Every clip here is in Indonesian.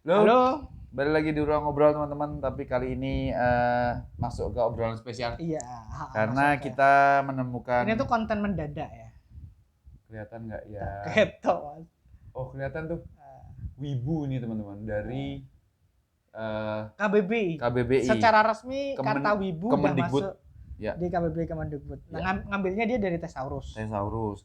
Halo. Balik lagi di ruang ngobrol teman-teman, tapi kali ini masuk ke obrolan spesial. Iya. Karena masuk kita menemukan. Ini tuh konten mendadak ya. Kelihatan nggak ya? Keto. Oh kelihatan tuh. Wibu nih teman-teman dari KBBI. KBBI. Secara resmi kata Wibu udah Kemendikbud. masuk Ya. di KBBI Kemendikbud. Nah, Ya. ngambilnya dia dari Thesaurus.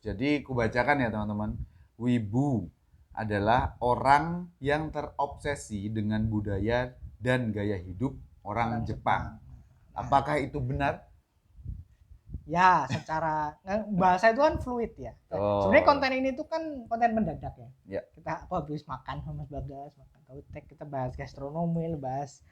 Jadi kubacakan ya teman-teman. Wibu adalah orang yang terobsesi dengan budaya dan gaya hidup orang Jepang. Apakah itu benar? Ya, secara bahasa itu kan fluid ya. Sebenarnya konten ini tuh kan konten mendadak ya. Ya. Kita habis makan sama Mas Bagas, makan kautek, kita bahas gastronomi, bahas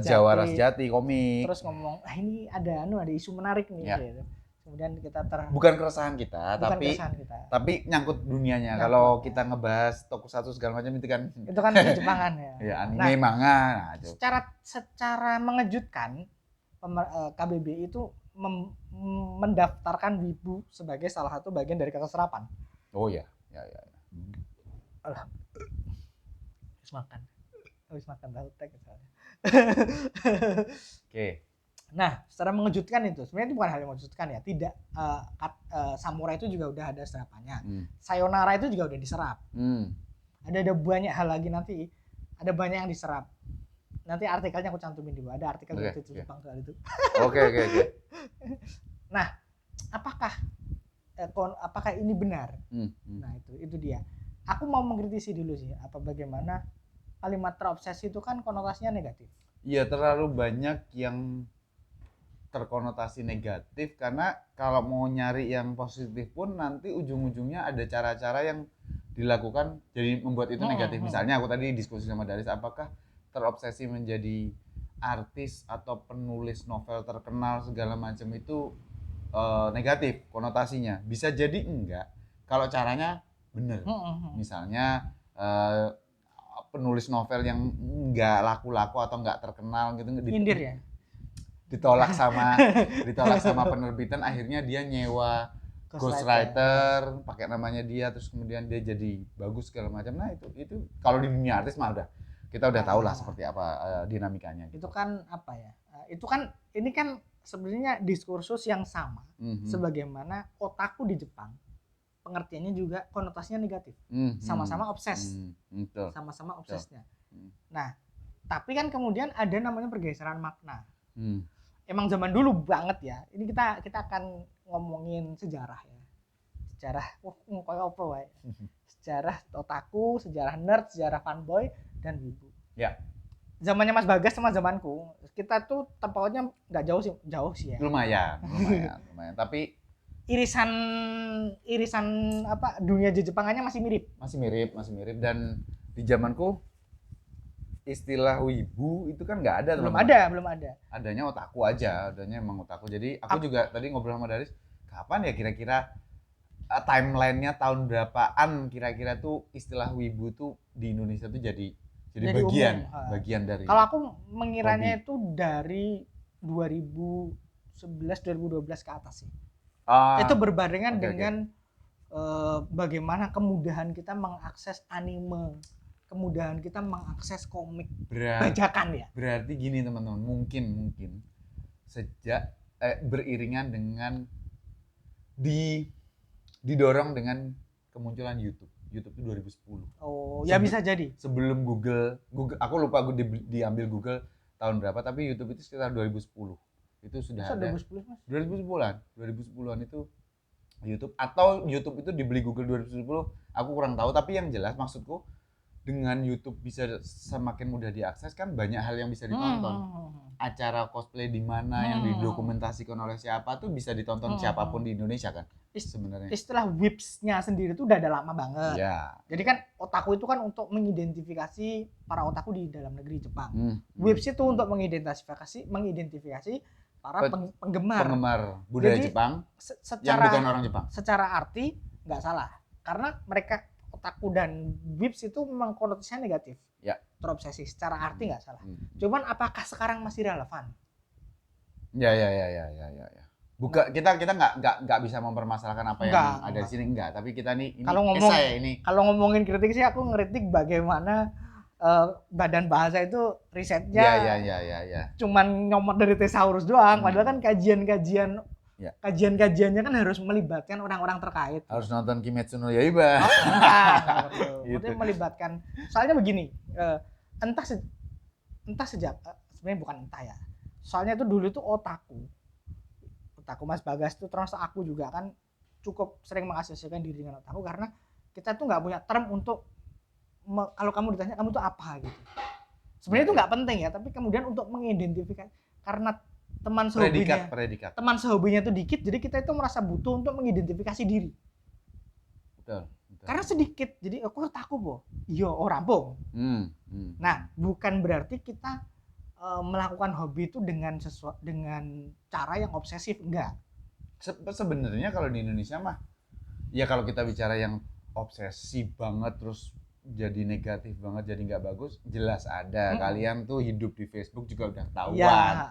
Jawa Ras Jati komik. Terus ngomong, ini ada isu menarik nih. Ya. Gitu. Kemudian kita bukan keresahan kita, tapi nyangkut dunianya. Kalau kita ngebahas tokusatsu segala macam itu kan Jepangan ya. Ya, anime, manga. Secara mengejutkan, KBBI itu mendaftarkan Wibu sebagai salah satu bagian dari kata serapan. Oh ya. Habis makan tahu tek misalnya. Oke. Nah, secara mengejutkan itu sebenarnya itu bukan hal yang mengejutkan ya. Tidak, samurai itu juga udah ada serapannya. Sayonara itu juga udah diserap. Ada banyak hal lagi nanti. Ada banyak yang diserap. Nanti artikelnya aku cantumin dulu. Ada artikel dari Jepang soal itu. Oke. Nah, apakah ini benar? Nah, itu dia. Aku mau mengkritisi dulu sih. Bagaimana kalimat terobsesi itu kan konotasinya negatif. Iya, terlalu banyak yang terkonotasi negatif, karena kalau mau nyari yang positif pun nanti ujung-ujungnya ada cara-cara yang dilakukan jadi membuat itu negatif. Misalnya aku tadi diskusi sama Daris, apakah terobsesi menjadi artis atau penulis novel terkenal segala macam itu negatif konotasinya? Bisa jadi enggak kalau caranya bener. Misalnya penulis novel yang enggak laku-laku atau enggak terkenal gitu, nyindir ya, ditolak sama penerbitan, akhirnya dia nyewa ghostwriter pakai namanya dia, terus kemudian dia jadi bagus segala macam. Nah itu kalau di dunia artis mah kita udah tahu lah seperti apa dinamikanya. Itu kan apa ya? Ini kan sebenarnya diskursus yang sama. Sebagaimana otaku di Jepang, pengertiannya juga konotasinya negatif. Sama-sama obses. Sama-sama obsesnya. Nah, tapi kan kemudian ada namanya pergeseran makna. Emang zaman dulu banget ya. Ini kita akan ngomongin sejarah ya. Sejarah kayak apa wae. Sejarah otaku, sejarah nerd, sejarah fanboy dan wibu. Ya. Zamannya Mas Bagas sama zamanku, kita tuh tempatnya nggak jauh sih ya. Lumayan. Tapi irisan dunia Jepangannya masih mirip. Masih mirip dan di zamanku istilah wibu itu kan nggak ada. Belum ada. Adanya otaku aja, adanya emang otaku. Jadi aku juga tadi ngobrol sama Daris, kapan ya kira-kira timelinenya tahun berapaan kira-kira tuh istilah wibu tuh di Indonesia tuh jadi bagian dari. Kalau aku mengiranya itu dari 2011-2012 ke atas sih. Itu berbarengan dengan bagaimana kemudahan kita mengakses anime, kemudahan kita mengakses komik bajakan ya. Berarti gini teman-teman, mungkin sejak beriringan dengan didorong dengan kemunculan YouTube itu 2010. Oh, ya bisa jadi. Sebelum Google, aku lupa diambil Google tahun berapa, tapi YouTube itu sekitar 2010. Itu sudah ada. 2010 Mas? 2010-an itu YouTube, atau YouTube itu dibeli Google 2010, aku kurang tahu, tapi yang jelas maksudku dengan YouTube bisa semakin mudah diakses kan banyak hal yang bisa ditonton. Acara cosplay di mana yang didokumentasikan oleh siapa tuh bisa ditonton siapapun di Indonesia kan. Sebenarnya istilah whips-nya sendiri tuh udah ada lama banget. Ya. Jadi kan otaku itu kan untuk mengidentifikasi para otaku di dalam negeri Jepang. Whips itu untuk mengidentifikasi para penggemar budaya. Jadi, Jepang yang bukan orang Jepang. Secara arti nggak salah, karena mereka otaku dan whips itu memang konotasinya negatif. Ya. Terobsesi secara arti nggak salah. Cuman apakah sekarang masih relevan? Ya. Bukan, kita nggak bisa mempermasalahkan apa yang ada di sini, enggak. Tapi kita ini kalau ngomongin kritik sih, aku ngeritik bagaimana badan bahasa itu risetnya Ya. cuman nyomot dari thesaurus doang, padahal kan kajian-kajiannya kan harus melibatkan orang-orang terkait. Harus nonton Kimetsu no Yaiba. Gitu. Itu melibatkan. Soalnya begini, entah sejak sebenarnya bukan entah ya. Soalnya itu dulu itu otaku Mas Bagas itu terus aku juga kan cukup sering mengasosiasikan diri dengan otaku karena kita tuh nggak punya term untuk kalau kamu ditanya kamu tuh apa gitu. Sebenarnya itu nggak penting ya, tapi kemudian untuk mengidentifikasi karena teman sehobinya tuh dikit, jadi kita itu merasa butuh untuk mengidentifikasi diri. Betul. Karena sedikit, jadi aku otaku po, iya orang po. Nah, bukan berarti kita melakukan hobi itu dengan cara yang obsesif, enggak. Sebenarnya kalau di Indonesia mah, ya kalau kita bicara yang obsesi banget terus jadi negatif banget, jadi nggak bagus, jelas ada. Kalian tuh hidup di Facebook juga udah ketahuan. Ya,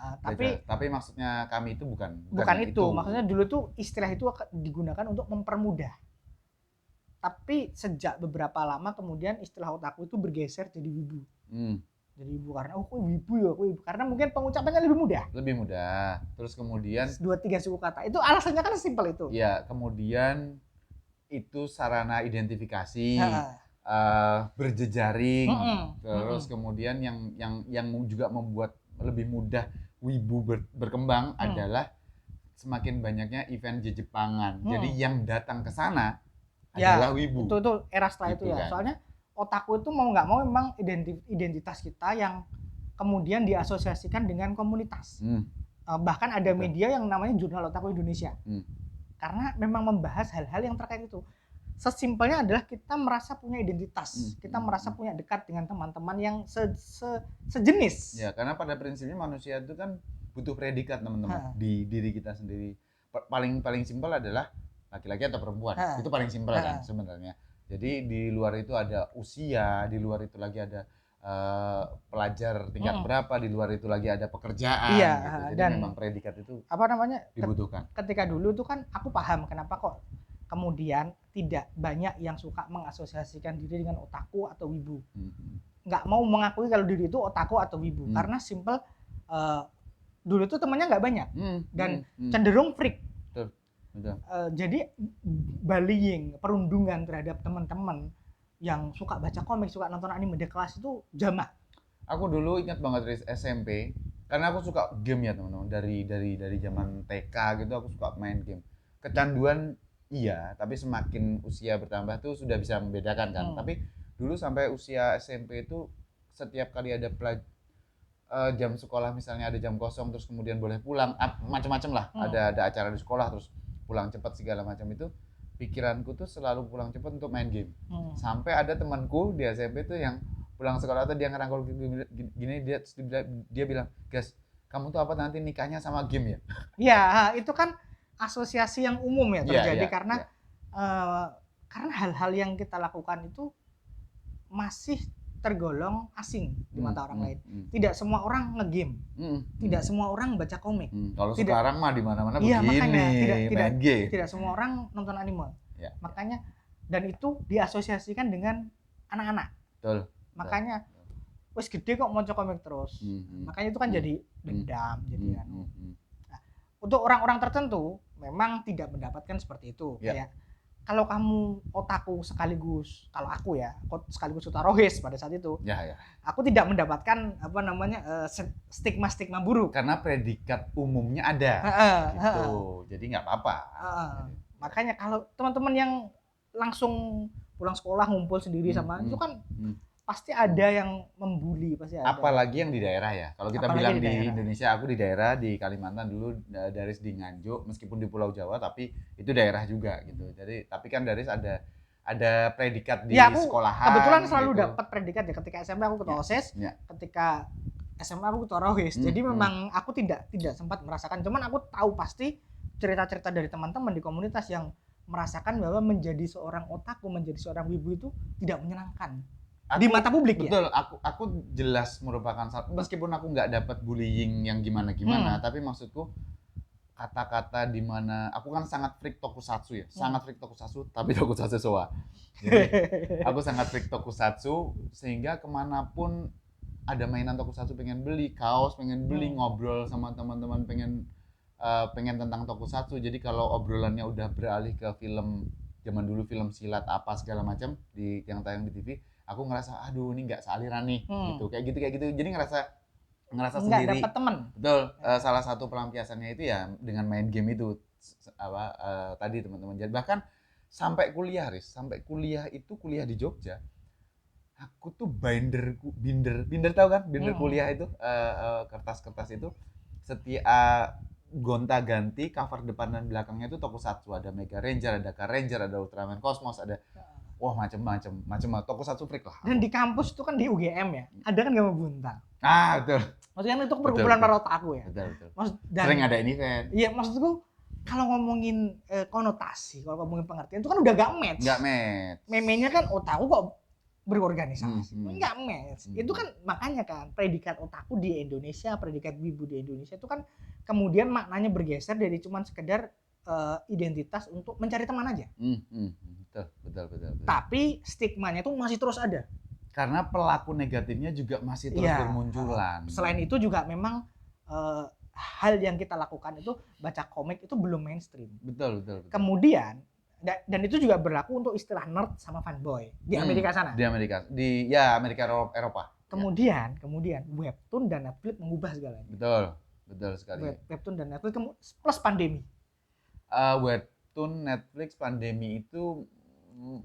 tapi maksudnya kami itu bukan itu. Maksudnya dulu tuh istilah itu digunakan untuk mempermudah. Tapi sejak beberapa lama kemudian istilah otaku itu bergeser jadi wibu. Jadi wibu karena aku wibu ya, karena mungkin pengucapannya lebih mudah. Terus kemudian 2-3 suku kata. Itu alasannya kan simpel itu. Ya, kemudian itu sarana identifikasi. Berjejaring, terus kemudian yang juga membuat lebih mudah wibu berkembang adalah semakin banyaknya event Jepangan. Jadi yang datang ke sana adalah wibu. Itu era setelah gitu itu ya. Kan? Soalnya otaku itu mau nggak mau memang identitas kita yang kemudian diasosiasikan dengan komunitas. Bahkan ada media yang namanya Jurnal Otaku Indonesia. Karena memang membahas hal-hal yang terkait itu. Sesimpelnya adalah kita merasa punya identitas, kita merasa punya dekat dengan teman-teman yang sejenis. Ya, karena pada prinsipnya manusia itu kan butuh predikat teman-teman di diri kita sendiri. Paling simpel adalah laki-laki atau perempuan. Itu paling simpel kan sebenarnya. Jadi di luar itu ada usia, di luar itu lagi ada pelajar tingkat berapa, di luar itu lagi ada pekerjaan. Iya, gitu. Jadi dan memang predikat itu dibutuhkan. Ketika dulu tuh kan aku paham kenapa kok kemudian tidak banyak yang suka mengasosiasikan diri dengan otaku atau wibu. Nggak mau mengakui kalau diri itu otaku atau wibu. Karena simple, dulu tuh temennya nggak banyak. Dan cenderung freak. Betul. Jadi bullying, perundungan terhadap teman-teman yang suka baca komik, suka nonton anime di kelas itu jamak. Aku dulu ingat banget dari SMP. Karena aku suka game ya teman-teman. Dari zaman TK gitu aku suka main game. Kecanduan iya, tapi semakin usia bertambah tuh sudah bisa membedakan kan. Tapi dulu sampai usia SMP itu setiap kali ada jam sekolah misalnya ada jam kosong terus kemudian boleh pulang, macam-macam lah. Ada acara di sekolah terus pulang cepat segala macam itu. Pikiranku tuh selalu pulang cepat untuk main game. Sampai ada temanku di SMP tuh yang pulang sekolah atau dia ngerangkul gini dia bilang, "Guys, kamu tuh apa nanti nikahnya sama game ya?" Iya, itu kan asosiasi yang umum ya terjadi karena hal-hal yang kita lakukan itu masih tergolong asing di mata orang lain. Tidak semua orang nge-game. Tidak semua orang baca komik. Kalau sekarang mah di mana-mana begini. Makanya tidak semua orang nonton anime. Makanya dan itu diasosiasikan dengan anak-anak. Betul. Makanya wis gede kok maca komik terus. Makanya itu kan jadi dendam, jadi untuk orang-orang tertentu memang tidak mendapatkan seperti itu. Kayak kalau kamu otaku sekaligus, kalau aku ya sekaligus utarohis pada saat itu, aku tidak mendapatkan stigma buruk. Karena predikat umumnya ada, gitu. Jadi nggak apa-apa. Makanya kalau teman-teman yang langsung pulang sekolah ngumpul sendiri sama itu kan pasti ada yang membuli, pasti ada. Apalagi yang di daerah ya. Kalau kita bilang di Indonesia, aku di daerah di Kalimantan dulu Daris di Nganjuk, meskipun di Pulau Jawa tapi itu daerah juga gitu. Jadi tapi kan Daris ada predikat di sekolahan. Kebetulan selalu dapat predikat ya ketika SMP aku ketua OSIS, ketika SMA aku ketua ROHIS. Jadi memang aku tidak sempat merasakan, cuman aku tahu pasti cerita-cerita dari teman-teman di komunitas yang merasakan bahwa menjadi seorang otaku, menjadi seorang wibu itu tidak menyenangkan. Di mata publik. Betul, aku jelas merupakan, meskipun aku nggak dapat bullying yang gimana tapi maksudku kata-kata di mana aku kan sangat freak tokusatsu ya, sangat freak tokusatsu, tapi tokusatsu Showa. Jadi aku sangat freak tokusatsu sehingga kemanapun ada mainan tokusatsu pengen beli kaos, pengen beli ngobrol sama teman-teman pengen tentang tokusatsu. Jadi kalau obrolannya udah beralih ke film zaman dulu, film silat apa segala macam yang tayang di TV, aku ngerasa aduh ini nggak sealiran nih gitu kayak gitu. Jadi ngerasa nggak sendiri. dapat teman. Betul. Salah satu pelampiasannya itu ya dengan main game itu tadi teman-teman. Jadi bahkan sampai kuliah itu kuliah di Jogja. Aku tuh binder tahu kan? Binder kuliah itu kertas-kertas itu setiap gonta-ganti cover depan dan belakangnya itu tokusatsu, ada Mega Ranger, ada Car Ranger, ada Ultraman Cosmos, ada wah macam-macam tokusatsu freak lah. Dan di kampus itu kan di UGM ya, ada kan Gama Buntal. Betul. Maksudnya itu perkumpulan para otaku ya. Betul. Dan, sering ada event. Iya, maksudku kalau ngomongin konotasi, kalau ngomongin pengertian itu kan udah gak match. Gak match. Memenya kan otaku kok berorganisasi. Gak match. Itu kan makanya kan predikat otaku di Indonesia, predikat wibu di Indonesia itu kan kemudian maknanya bergeser dari cuman sekedar identitas untuk mencari teman aja. Betul. Tapi stigmanya itu masih terus ada. Karena pelaku negatifnya juga masih terus bermunculan. Selain itu juga memang hal yang kita lakukan itu baca komik itu belum mainstream. Betul. Kemudian dan itu juga berlaku untuk istilah nerd sama fanboy di Amerika sana. Di Amerika Eropa. Kemudian webtoon dan Netflix mengubah segalanya. Betul sekali. Webtoon dan Netflix plus pandemi. Webtoon, Netflix, pandemi itu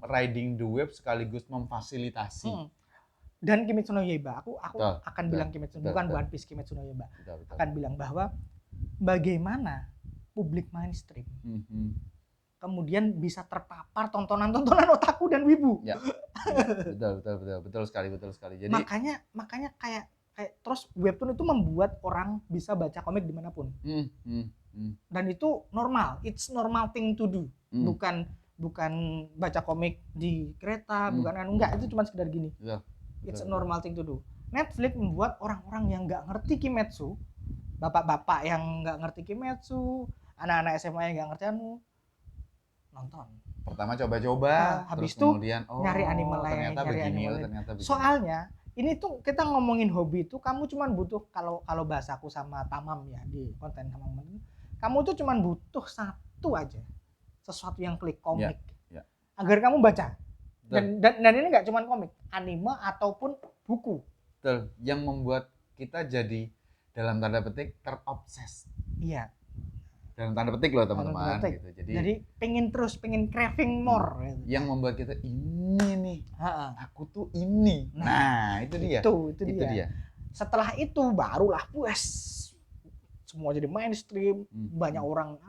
riding the wave sekaligus memfasilitasi. Dan Kimetsu no Yaiba, aku akan bilang Kimetsu, bukan One Piece, Kimetsu no Yaiba. Akan bilang bahwa bagaimana publik mainstream kemudian bisa terpapar tontonan-tontonan otaku dan wibu. Ya. Betul sekali. Jadi makanya kayak terus webtoon itu membuat orang bisa baca komik dimanapun. Dan itu normal, it's normal thing to do. Bukan baca komik di kereta, enggak, itu cuma sekedar gini. It's a normal thing to do. Netflix membuat orang-orang yang nggak ngerti Kimetsu, bapak-bapak yang nggak ngerti Kimetsu, anak-anak SMA yang nggak ngerti nonton. Pertama coba-coba, habis terus kemudian nyari anime lain, ternyata begini. Soalnya ini tuh kita ngomongin hobi itu, kamu cuma butuh kalau bahasaku sama Tamam ya di konten Tamam, kamu tuh cuma butuh satu aja, sesuatu yang klik komik, agar kamu baca. Dan ini nggak cuma komik, anime ataupun buku. Betul, yang membuat kita jadi dalam tanda petik terobses. Iya. Dalam tanda petik loh teman-teman. Gitu. Jadi pengen craving more. Gitu. Yang membuat kita ini nih, aku tuh ini. Nah itu dia. Itu dia. Setelah itu barulah semua jadi mainstream, banyak orang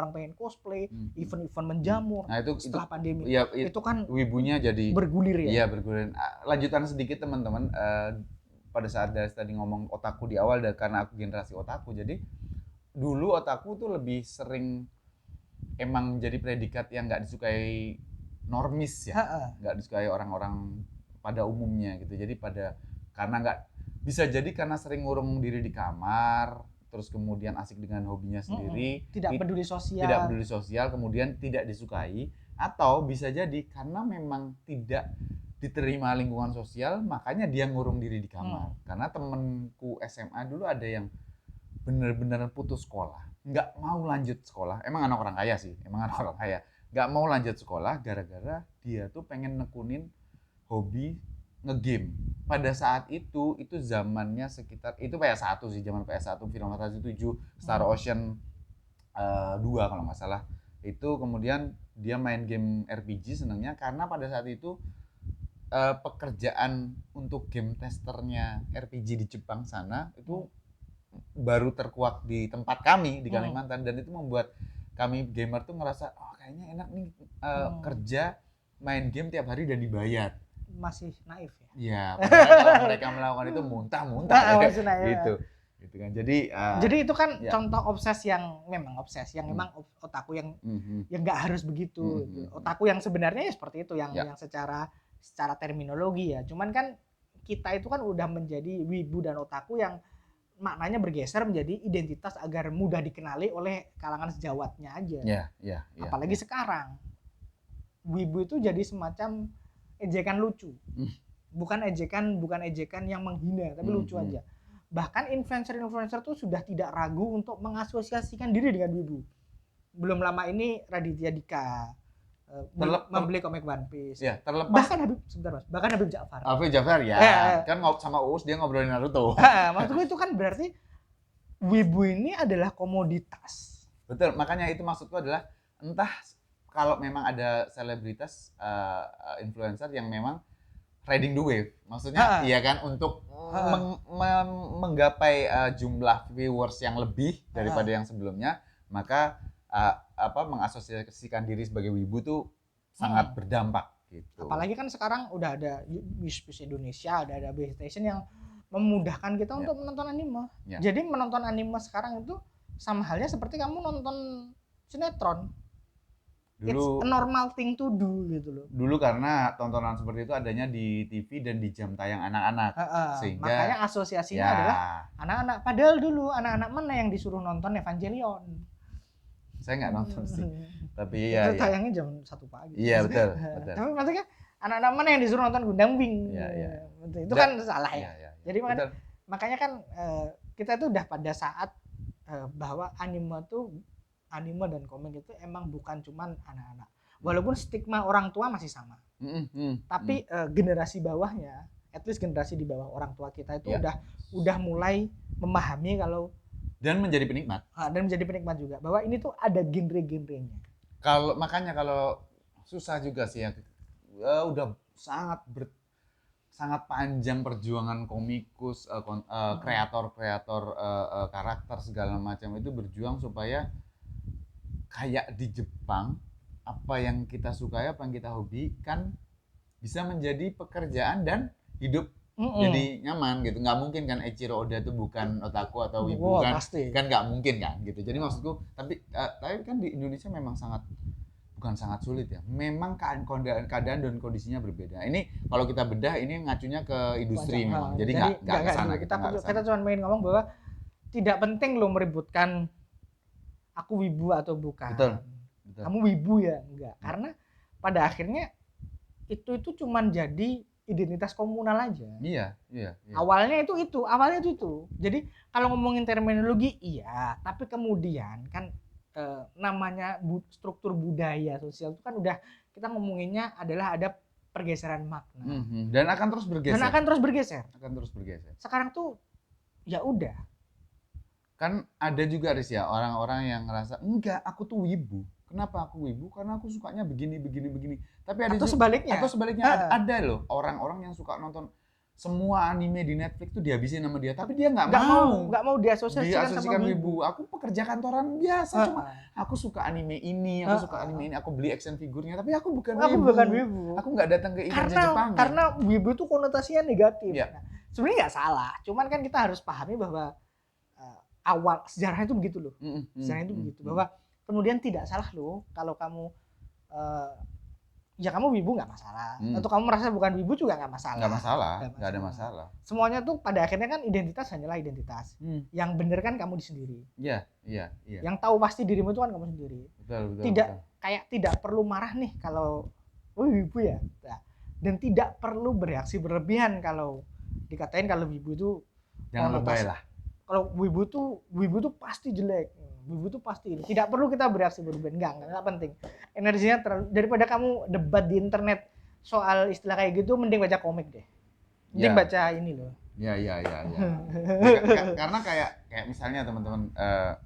pengen cosplay, event-event menjamur. Nah, setelah pandemi. Ya, itu kan wibunya jadi bergulir ya. Iya, bergulir. Lanjutan sedikit teman-teman, pada saat tadi ngomong otaku di awal karena aku generasi otaku. Jadi dulu otaku tuh lebih sering emang jadi predikat yang enggak disukai normis ya. Enggak disukai orang-orang pada umumnya gitu. Jadi karena sering ngurung diri di kamar, terus kemudian asik dengan hobinya sendiri, tidak peduli sosial, kemudian tidak disukai, atau bisa jadi karena memang tidak diterima lingkungan sosial, makanya dia ngurung diri di kamar. Karena temenku SMA dulu ada yang bener-bener putus sekolah, nggak mau lanjut sekolah, emang anak orang kaya, nggak mau lanjut sekolah gara-gara dia tuh pengen nekunin hobi ngegame. Pada saat itu zamannya sekitar itu PS1 sih, zaman PS1 Final Fantasy 7, Star Ocean 2 kalau nggak salah. Itu kemudian dia main game RPG senangnya karena pada saat itu pekerjaan untuk game testernya RPG di Jepang sana itu baru terkuak di tempat kami di Kalimantan, dan itu membuat kami gamer tuh ngerasa kayaknya enak nih kerja main game tiap hari dan dibayar. Masih naif ya. Iya, padahal kalau mereka melakukan itu muntah-muntah gitu kan. Jadi itu kan contoh yang memang otaku yang nggak harus begitu. Otaku yang sebenarnya ya seperti itu, yang secara terminologi ya. Cuman kan kita itu kan udah menjadi wibu dan otaku yang maknanya bergeser menjadi identitas agar mudah dikenali oleh kalangan sejawatnya aja. Apalagi sekarang wibu itu jadi semacam ejekan lucu. Bukan ejekan yang menghina, tapi lucu aja. Bahkan influencer tuh sudah tidak ragu untuk mengasosiasikan diri dengan wibu. Belum lama ini Raditya Dika membeli komik One Piece. Ya, terlepas. Bahkan Habib Ja'far. Habib Ja'far ya. Kan sama Uus dia ngobrolin Naruto. Maksudku itu kan berarti wibu ini adalah komoditas. Betul, makanya itu maksudku adalah entah kalau memang ada selebritas influencer yang memang riding the wave, maksudnya iya kan untuk menggapai jumlah viewers yang lebih daripada yang sebelumnya, maka mengasosiasikan diri sebagai wibu tuh sangat berdampak gitu. Apalagi kan sekarang udah ada Wish Indonesia, ada Base Station yang memudahkan kita untuk menonton anime. Jadi menonton anime sekarang itu sama halnya seperti kamu nonton sinetron. Dulu, it's a normal thing to do gitu loh. Dulu karena tontonan seperti itu adanya di TV dan di jam tayang anak-anak. Sehingga makanya asosiasinya adalah anak-anak. Padahal dulu anak-anak mana yang disuruh nonton Evangelion? Saya nggak nonton sih. Tapi ya. Itu tayangnya jam 1 pagi. Iya betul. Tapi maksudnya anak-anak mana yang disuruh nonton Gundam Wing? Itu kan salah ya. Jadi makanya kan kita itu udah pada saat bahwa anime dan komik itu emang bukan cuman anak-anak. Walaupun stigma orang tua masih sama. Tapi generasi bawahnya, at least generasi di bawah orang tua kita itu udah mulai memahami kalau dan menjadi penikmat. Dan menjadi penikmat juga bahwa ini tuh ada genre-genrenya. Makanya kalau susah juga sih ya. Udah sangat panjang perjuangan komikus, kreator karakter segala macam itu berjuang supaya kayak di Jepang, apa yang kita sukai, apa yang kita hobikan bisa menjadi pekerjaan dan hidup jadi nyaman gitu. Nggak mungkin kan Eiichiro Oda itu bukan otaku atau wibu kan? Pasti. Kan nggak mungkin kan gitu. Jadi maksudku, tapi kan di Indonesia memang bukan sangat sulit ya. Memang keadaan dan kondisinya berbeda. Ini kalau kita bedah ini ngacunya ke industri memang. Jadi nggak ke sana. Kita cuma pengen ngomong bahwa tidak penting lo meributkan aku wibu atau bukan. Betul. Kamu wibu ya? Enggak. Karena pada akhirnya itu cuman jadi identitas komunal aja. Iya. Awalnya itu. Jadi kalau ngomongin terminologi tapi kemudian kan namanya struktur budaya sosial itu kan udah kita ngomonginnya adalah ada pergeseran makna. Dan akan terus bergeser. Sekarang tuh ya udah. Kan ada juga Riz ya orang-orang yang ngerasa enggak, aku tuh wibu. Kenapa aku wibu? Karena aku sukanya begini. Tapi ada atau sebaliknya ada loh orang-orang yang suka nonton semua anime di Netflix tuh dihabisin sama dia, tapi dia nggak mau diasosiasikan sama wibu. Aku pekerja kantoran biasa, cuma aku suka anime ini, aku beli action figurnya, tapi aku bukan wibu. Aku nggak datang ke event Jepang. Karena wibu tuh konotasinya negatif. Nah, sebenarnya nggak salah, cuman kan kita harus pahami bahwa awal sejarahnya itu begitu loh. Bahwa kemudian tidak salah loh kalau kamu ya kamu wibu nggak masalah, atau kamu merasa bukan wibu juga nggak masalah. Nggak ada masalah. Semuanya tuh pada akhirnya kan identitas hanyalah identitas. Yang bener kan kamu sendiri. Iya. Yang tahu pasti dirimu itu kan kamu sendiri. Betul. Tidak perlu marah nih kalau wibu ya. Dan tidak perlu bereaksi berlebihan kalau dikatain kalau wibu itu jangan lebay lah. Kalau wibu tuh pasti jelek. Wibu tuh pasti ini. Tidak perlu kita bereaksi berlebihan. Enggak penting. Energinya daripada kamu debat di internet soal istilah kayak gitu, mending baca komik deh. Mending baca ini loh. Iya. Karena kayak misalnya teman-teman,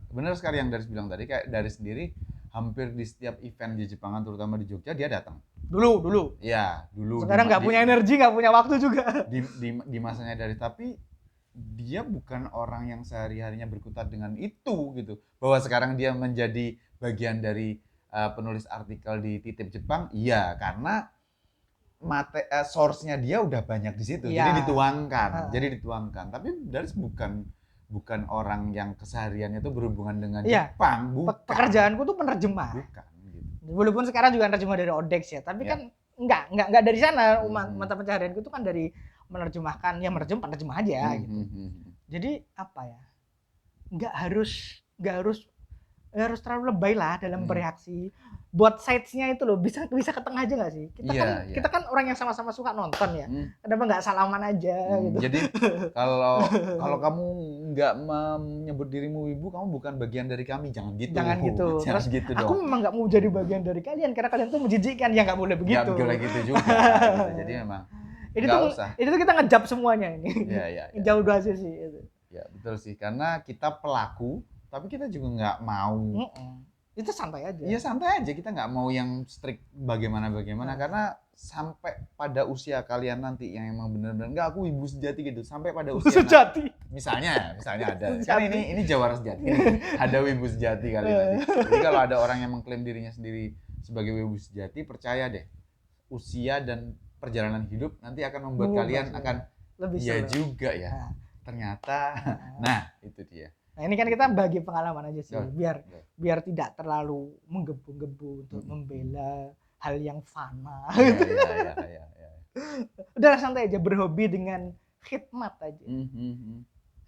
benar sekali yang Daris bilang tadi, kayak Daris sendiri hampir di setiap event di Jepangan, terutama di Jogja, dia datang. Dulu. Iya, dulu. Sekarang nggak punya energi, nggak punya waktu juga. Di masanya Daris, tapi dia bukan orang yang sehari-harinya berkutat dengan itu gitu. Bahwa sekarang dia menjadi bagian dari penulis artikel di Titip Jepang, iya, karena source-nya dia udah banyak di situ. Ya. Jadi dituangkan. Tapi Daris bukan orang yang kesehariannya itu berhubungan dengan Jepang, bukan. Pekerjaanku tuh penerjemah. Bukan gitu. Walaupun sekarang juga nerjemah dari Odex ya, tapi kan enggak dari sana. Mata pencaharianku itu kan dari menerjemahkan, penerjemah aja gitu. Jadi apa ya? Nggak harus terlalu lebay lah dalam bereaksi. Buat sides-nya itu loh, bisa ke tengah aja nggak sih? Kita kan orang yang sama-sama suka nonton ya. Kenapa nggak salaman aja gitu? Jadi kalau kamu nggak menyebut dirimu wibu, kamu bukan bagian dari kami. Jangan gitu. Jangan gitu. Jangan Terus gitu dong. aku memang nggak mau jadi bagian dari kalian karena kalian tuh menjijikkan. Ya nggak boleh begitu. Nggak boleh gitu juga. Gitu. Jadi memang ini tuh kita ngejab semuanya ini. Iya. Jauh dua sisi itu. Ya betul sih, karena kita pelaku, tapi kita juga nggak mau. Itu santai aja. Iya santai aja, kita nggak mau yang strict bagaimana karena sampai pada usia kalian nanti yang emang benar-benar nggak aku ibu sejati gitu, sampai pada usia sejati. Misalnya ada. Kan ini Jawara sejati. Ada wibu sejati kali nanti. Jadi kalau ada orang yang mengklaim dirinya sendiri sebagai wibu sejati, percaya deh, usia dan perjalanan hidup nanti akan membuat kalian akan lebih iya juga ya. Ternyata. Nah, itu dia. Nah, ini kan kita bagi pengalaman aja sih, biar tidak terlalu menggebu-gebu untuk membela hal yang fana. Iya. Udah santai aja, berhobi dengan khidmat aja.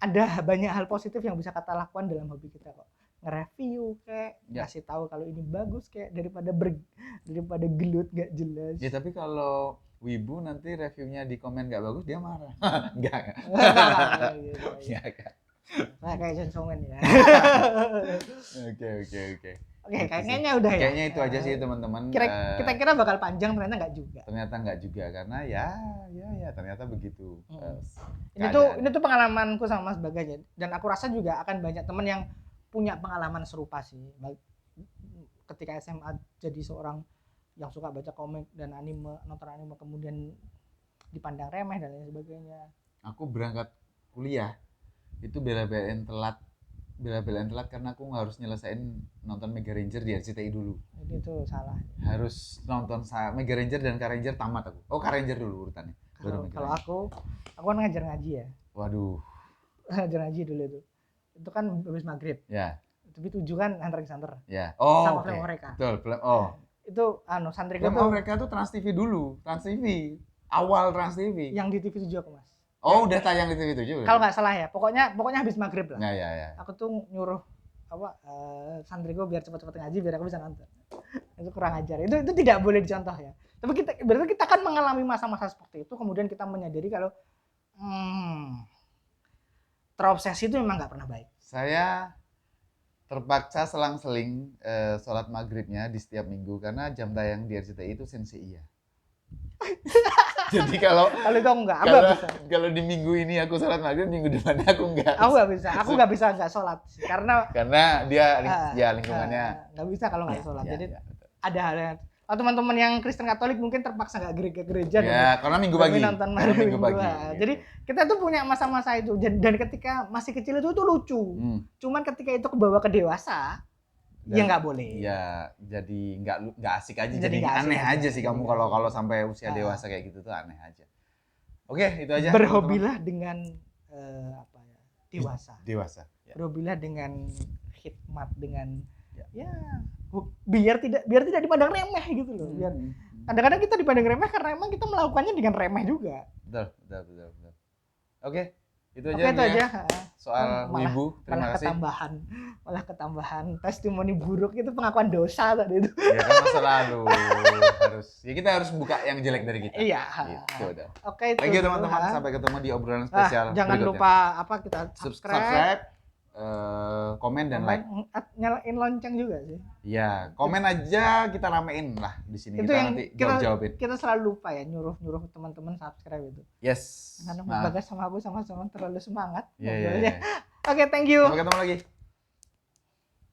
Ada banyak hal positif yang bisa kita lakukan dalam hobi kita kok. Nge-review kayak, ngasih tahu kalau ini bagus kayak daripada gelut gak jelas. Ya tapi kalau wibu nanti reviewnya di komen gak bagus, dia marah. Enggak. Iya kan. Nah, kayak Jensomen ya. Oke. Oke, kayaknya udah ya. Kayaknya itu aja sih teman-teman. Kita kira bakal panjang, ternyata nggak juga. Ternyata nggak juga karena ya ternyata begitu. Ini tuh pengalamanku sama Mas Bagas ya. Dan aku rasa juga akan banyak teman yang punya pengalaman serupa sih. Ketika SMA jadi seorang yang suka baca komik dan nonton anime kemudian dipandang remeh dan lain sebagainya. Aku berangkat kuliah itu bela-belain telat karena aku harus nyelesain nonton Mega Ranger di RCTI dulu. Itu salah. Harus nonton Mega Ranger dan Car Ranger tamat aku. Oh, Car Ranger dulu urutannya. Kalau aku kan ngajar ngaji ya. Waduh. Ngajar ngaji dulu itu. Itu kan habis maghrib. Ya. Tapi 7 kan Hunter x Hunter. Ya. Oh. Sama Flame mereka. Betul. Oh. Itu santri gue tuh mereka tuh Trans TV dulu. Trans TV. Awal Trans TV. Yang di TV 7 aku, Mas. Oh, udah tayang di TV 7. Kalau nggak salah ya. Pokoknya habis maghrib lah. Ya. Aku tuh nyuruh santri gue biar cepet-cepet ngaji biar aku bisa nonton. Itu kurang ajar. Itu tidak boleh dicontoh ya. Tapi berarti kita kan mengalami masa-masa seperti itu, kemudian kita menyadari kalau terobsesi itu memang nggak pernah baik. Saya terpaksa selang-seling sholat maghribnya di setiap minggu karena jam tayang di RCTI itu Sensei ya. Jadi kalau itu aku nggak bisa. Kalau di minggu ini aku sholat maghrib, minggu depannya aku nggak. Aku nggak bisa nggak sholat karena dia lingkungannya nggak bisa kalau nggak sholat. Jadi ada hal yang teman-teman yang Kristen Katolik mungkin terpaksa nggak ke gereja. Ya, karena minggu pagi. Nonton minggu pagi. Jadi kita tuh punya masa-masa itu dan ketika masih kecil itu lucu. Cuman ketika itu kebawa ke dewasa, ya nggak boleh. Ya, jadi nggak asik aja. Jadi aneh aja sih kamu kalau sampai usia dewasa kayak gitu tuh aneh aja. Oke, itu aja. Berhobilah dengan dewasa. Dewasa. Ya. Berhobilah dengan khidmat, dengan biar tidak dipandang remeh gitu loh. Biar kadang-kadang kita dipandang remeh karena emang kita melakukannya dengan remeh juga. Betul. Oke. Itu aja ya. Soal wibu. Terima kasih. Malah ketambahan testimoni buruk itu pengakuan dosa tadi itu. Ya kan masa lalu kita harus buka yang jelek dari kita. Iya. Gitu udah. Oke, thank you teman-teman, sampai ketemu di obrolan spesial jangan lupa kita subscribe, komen dan like. Nyalain lonceng juga sih. Iya, komen aja kita ramein lah di sini. Itu yang nanti jawabin. Kita selalu lupa ya nyuruh teman-teman subscribe itu. Yes. Karena Bagas sama aku sama-sama terlalu semangat. Iya. Oke, thank you. Sampai ketemu lagi.